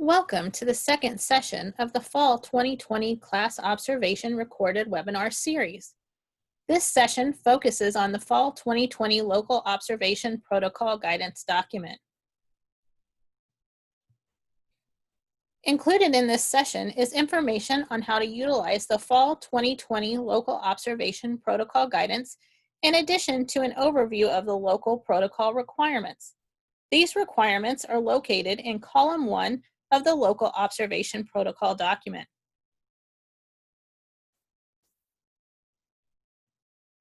Welcome to the second session of the Fall 2020 Class Observation Recorded Webinar Series. This session focuses on the Fall 2020 Local Observation Protocol Guidance document. Included in this session is information on how to utilize the Fall 2020 Local Observation Protocol Guidance, in addition to an overview of the local protocol requirements. These requirements are located in column 1 of the Local Observation Protocol document.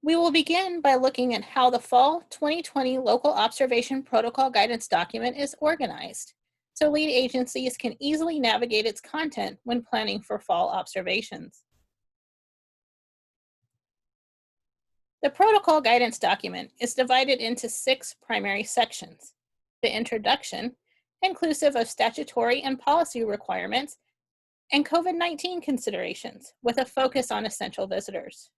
We will begin by looking at how the Fall 2020 Local Observation Protocol Guidance document is organized, so lead agencies can easily navigate its content when planning for fall observations. The Protocol Guidance document is divided into 6 primary sections: the introduction, inclusive of statutory and policy requirements, and COVID-19 considerations with a focus on essential visitors.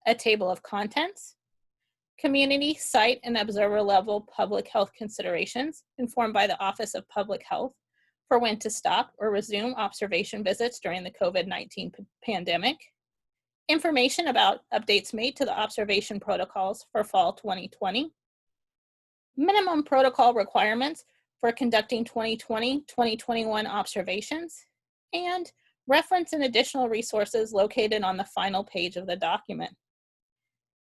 A table of contents, community, site, and observer level public health considerations informed by the Office of Public Health for when to stop or resume observation visits during the COVID-19 pandemic, information about updates made to the observation protocols for fall 2020, minimum protocol requirements for conducting 2020-2021 observations, and reference and additional resources located on the final page of the document.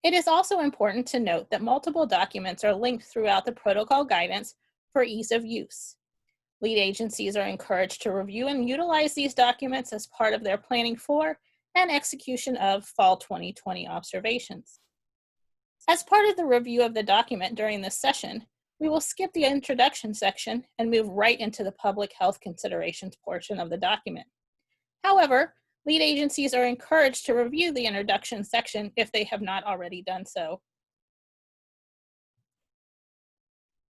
It is also important to note that multiple documents are linked throughout the protocol guidance for ease of use. Lead agencies are encouraged to review and utilize these documents as part of their planning for and execution of fall 2020 observations. As part of the review of the document during this session, we will skip the introduction section and move right into the public health considerations portion of the document. However, lead agencies are encouraged to review the introduction section if they have not already done so.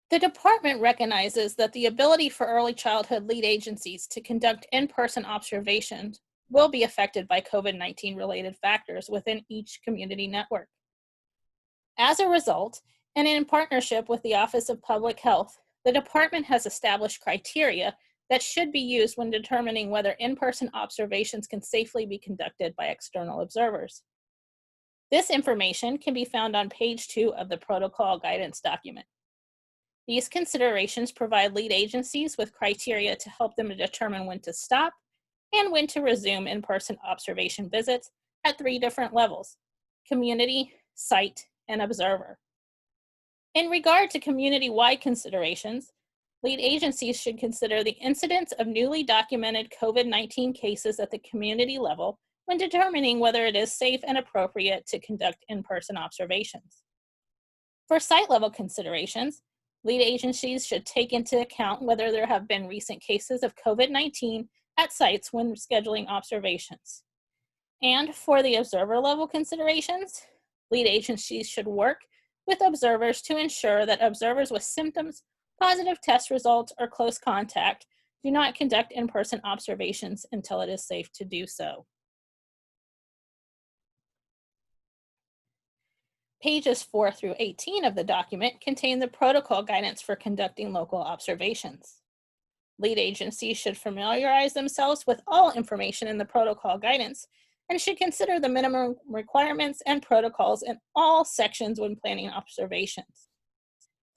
The department recognizes that the ability for early childhood lead agencies to conduct in-person observations will be affected by COVID-19 related factors within each community network. As a result, and in partnership with the Office of Public Health, the department has established criteria that should be used when determining whether in-person observations can safely be conducted by external observers. This information can be found on page 2 of the protocol guidance document. These considerations provide lead agencies with criteria to help them to determine when to stop and when to resume in-person observation visits at 3 different levels: community, site, and observer. In regard to community-wide considerations, lead agencies should consider the incidence of newly documented COVID-19 cases at the community level when determining whether it is safe and appropriate to conduct in-person observations. For site-level considerations, lead agencies should take into account whether there have been recent cases of COVID-19 at sites when scheduling observations. And for the observer-level considerations, lead agencies should work with observers to ensure that observers with symptoms, positive test results, or close contact do not conduct in-person observations until it is safe to do so. Pages 4 through 18 of the document contain the protocol guidance for conducting local observations. Lead agencies should familiarize themselves with all information in the protocol guidance and should consider the minimum requirements and protocols in all sections when planning observations.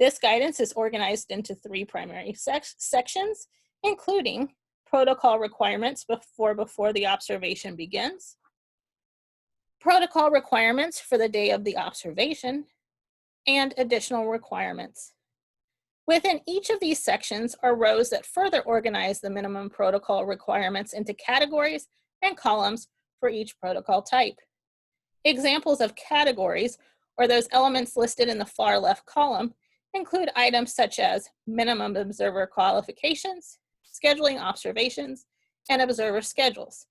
This guidance is organized into 3 primary sections, including protocol requirements before the observation begins, protocol requirements for the day of the observation, and additional requirements. Within each of these sections are rows that further organize the minimum protocol requirements into categories and columns for each protocol type. Examples of categories, or those elements listed in the far left column, include items such as minimum observer qualifications, scheduling observations, and observer schedules,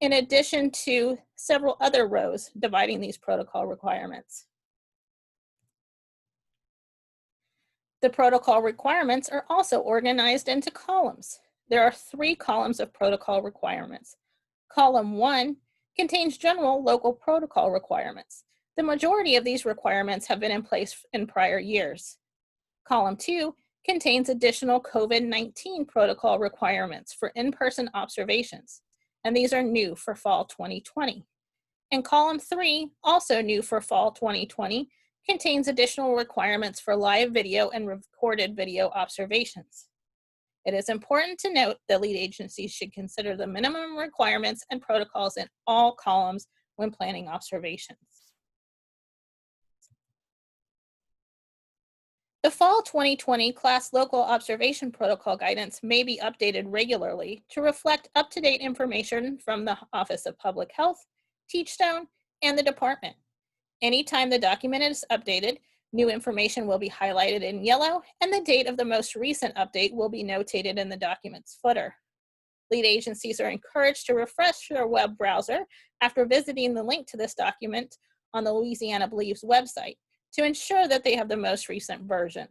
in addition to several other rows dividing these protocol requirements. The protocol requirements are also organized into columns. There are 3 columns of protocol requirements. Column 1 contains general local protocol requirements. The majority of these requirements have been in place in prior years. Column 2 contains additional COVID-19 protocol requirements for in-person observations, and these are new for fall 2020. And column 3, also new for fall 2020, contains additional requirements for live video and recorded video observations. It is important to note that lead agencies should consider the minimum requirements and protocols in all columns when planning observations. The fall 2020 class local observation protocol guidance may be updated regularly to reflect up-to-date information from the Office of Public Health, Teachstone, and the department. Anytime the document is updated, new information will be highlighted in yellow, and the date of the most recent update will be notated in the document's footer. Lead agencies are encouraged to refresh their web browser after visiting the link to this document on the Louisiana Believes website to ensure that they have the most recent version.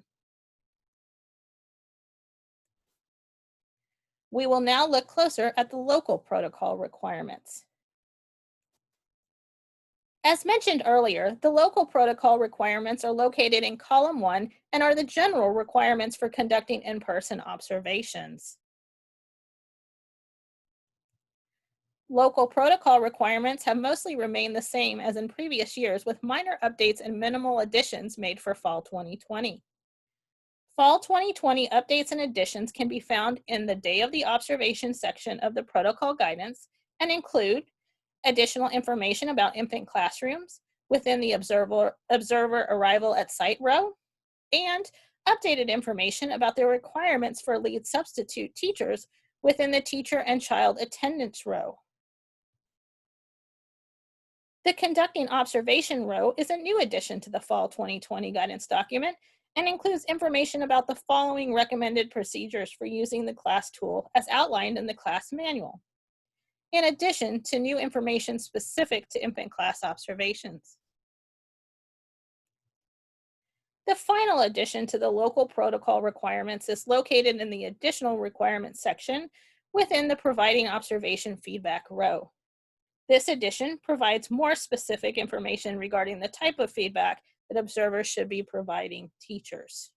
We will now look closer at the local protocol requirements. As mentioned earlier, the local protocol requirements are located in column 1 and are the general requirements for conducting in-person observations. Local protocol requirements have mostly remained the same as in previous years, with minor updates and minimal additions made for fall 2020. Fall 2020 updates and additions can be found in the Day of the Observation section of the protocol guidance and include additional information about infant classrooms within the observer arrival at site row, and updated information about the requirements for lead substitute teachers within the teacher and child attendance row. The Conducting Observation row is a new addition to the Fall 2020 guidance document and includes information about the following recommended procedures for using the class tool as outlined in the class manual, in addition to new information specific to infant class observations. The final addition to the local protocol requirements is located in the Additional Requirements section within the Providing Observation Feedback row. This addition provides more specific information regarding the type of feedback that observers should be providing teachers.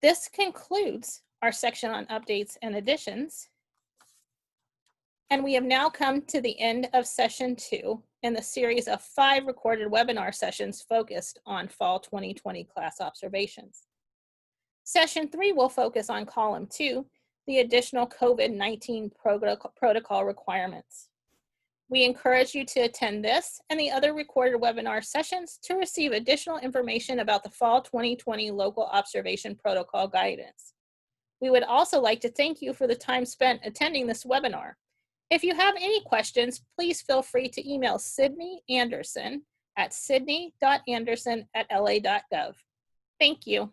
This concludes our section on updates and additions. And we have now come to the end of session 2 in the series of 5 recorded webinar sessions focused on fall 2020 class observations. Session 3 will focus on column 2, the additional COVID-19 protocol requirements. We encourage you to attend this and the other recorded webinar sessions to receive additional information about the fall 2020 local observation protocol guidance. We would also like to thank you for the time spent attending this webinar. If you have any questions, please feel free to email Sydney Anderson at sydney.anderson@la.gov. Thank you.